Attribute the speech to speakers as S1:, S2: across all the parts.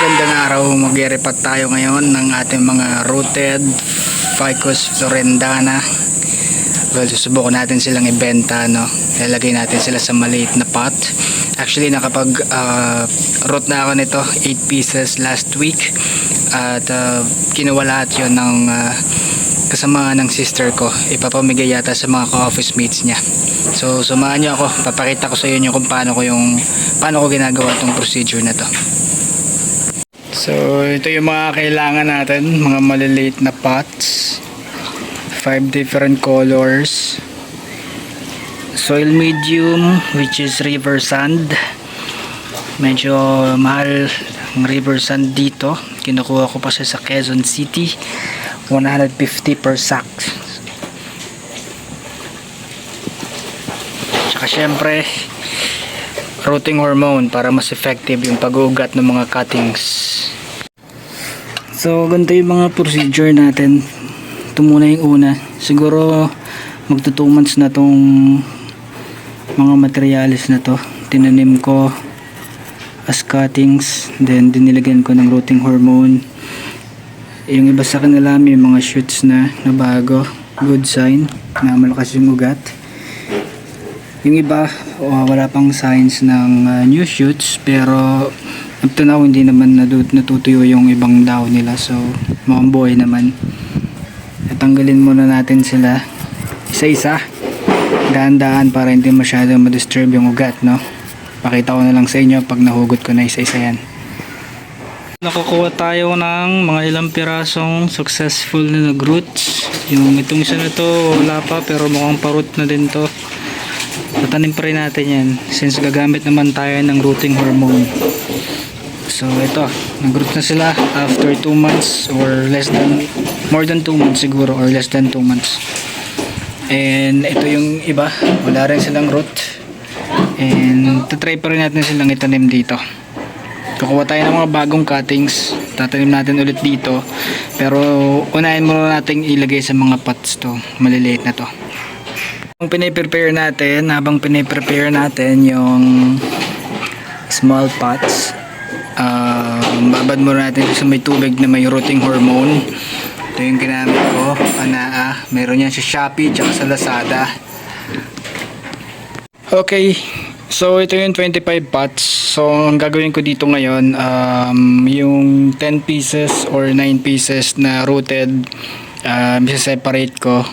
S1: Magandang araw, mag-repot tayo ngayon ng ating mga rooted Ficus florendana. Well, susubukan natin silang ibenta, no? Ilalagay natin sila sa maliit na pot. Actually, root na ako nito, 8 pieces last week. At kinuha lahat yun ng kasama ng sister ko. Ipapamigay yata sa mga ka-office mates niya. So, sumahan niyo ako. Papakita ko sa inyo kung paano ko ginagawa itong procedure na to. So, ito yung mga kailangan natin, mga maliliit na pots. 5 different colors. Soil medium, which is river sand. Medyo mahal ang river sand dito. Kinukuha ko pa siya sa Quezon City. 150 per sack. Tsaka syempre, rooting hormone para mas effective yung pag-uugat ng mga cuttings. So, ganito yung mga procedure natin. Ito muna yung una. Siguro magto 2 months na tong mga materials na to. Tinanim ko as cuttings, then dinilagyan ko ng rooting hormone. Yung iba sa kanila may mga shoots na bago. Good sign na malakas yung ugat. Yung iba wala pang signs ng new shoots, pero up to now hindi naman natutuyo yung ibang daw nila, so mukhang buhay naman. Tanggalin muna natin sila isa-isa, daan-daan, para hindi masyadong ma-disturb yung ugat, no? Pakita ko na lang sa inyo pag nahugot ko na isa-isa yan. Nakakuha tayo ng mga ilang pirasong successful na nag-roots. Yung itong isa na to wala pa, pero mukhang pa-root na din to. Tatanim pa rin natin yan since gagamit naman tayo ng rooting hormone. So ito, nag-root na sila after 2 months or more than 2 months siguro, or less than 2 months. And ito yung iba, wala rin silang root. And try pa rin natin silang itanim dito. Kukuha tayo ng mga bagong cuttings, tatanim natin ulit dito. Pero unahin muna natin ilagay sa mga pots to, maliliit na to. Habang piniprepare natin yung small pots, babad muna natin sa may tubig na may rooting hormone. Ito yung ginamit ko, meron yan sa Shopee tsaka sa Lazada. Okay, so ito yung 25 pots. So ang gagawin ko dito ngayon, yung 10 pieces or 9 pieces na rooted, separate ko.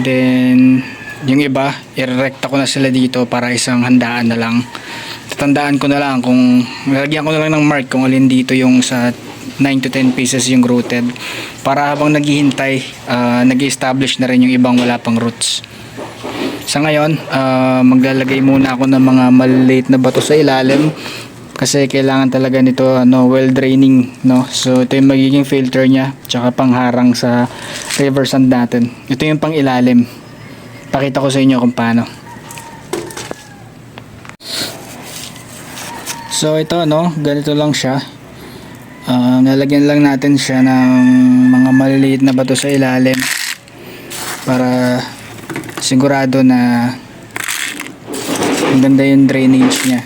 S1: Then yung iba, irerekta ko na sila dito para isang handaan na lang. Tatandaan ko na lang kung, lagyan ko na lang ng mark kung alin dito yung sa 9 to 10 pieces yung rooted, para habang naghihintay, nag-establish na rin yung ibang wala pang roots. Sa ngayon, maglalagay muna ako ng mga maliliit na bato sa ilalim, kasi kailangan talaga nito well draining, no? So ito yung magiging filter nya, tsaka pangharang sa river sand natin. Ito yung pang ilalim. Pakita ko sa inyo kung paano. So ito, ganito lang siya. Nalagyan lang natin siya ng mga maliliit na bato sa ilalim para sigurado na maganda yung drainage nya.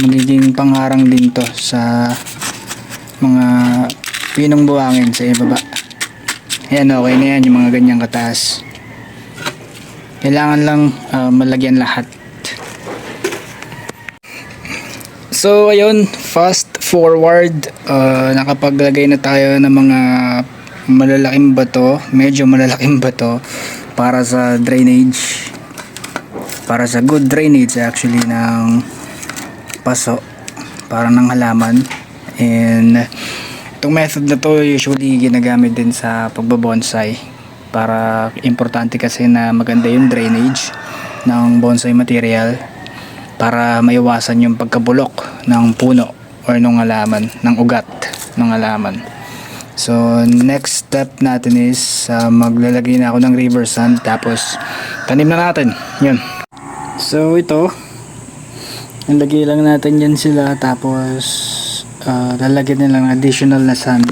S1: Magiging pangharang din to sa mga pinong buhangin sa ibaba. Ayan, okay na yan yung mga ganyang kataas. Kailangan lang malagyan lahat. So ayun, fast forward, nakapaglagay na tayo ng mga malalaking bato, medyo malalaking bato para sa drainage, para sa good drainage actually ng paso, para ng halaman. And itong method na to usually ginagamit din sa pagbabonsai, para importante kasi na maganda yung drainage ng bonsai material para maiwasan yung pagkabulok ng puno or ng halaman, ng ugat ng halaman. So next step natin is maglalagay na ako ng river sand, tapos tanim na natin yun. So ito, nalagay lang natin yan sila, tapos lalagyan na lang additional na sand,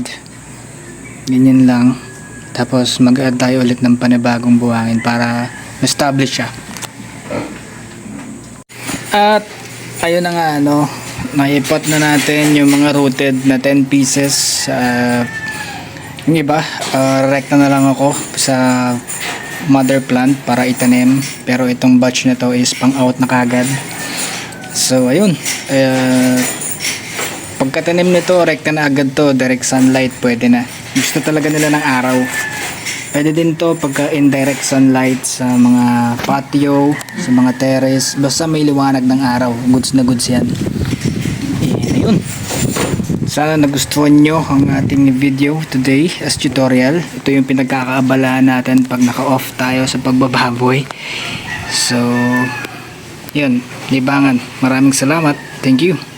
S1: ganyan lang. Tapos mag-add tayo ulit ng panibagong buhangin para establish siya. At ayun na nga, naipat na natin yung mga rooted na 10 pieces. Yung iba, rekta na lang ako sa mother plant para itanim. Pero itong batch na to is pang out na kagad. So ayun, pagkatanim nito, rekta na agad to, direct sunlight, pwede na. Gusto talaga nila ng araw. Pwede din to pagka indirect sunlight sa mga patio, sa mga terrace, basta may liwanag ng araw, goods na goods yan. Ayun, sana nagustuhan nyo ang ating video today as tutorial. Ito yung pinagkakaabalahan natin pag naka-off tayo sa pagbababoy. So yun, libangan. Maraming salamat. Thank you.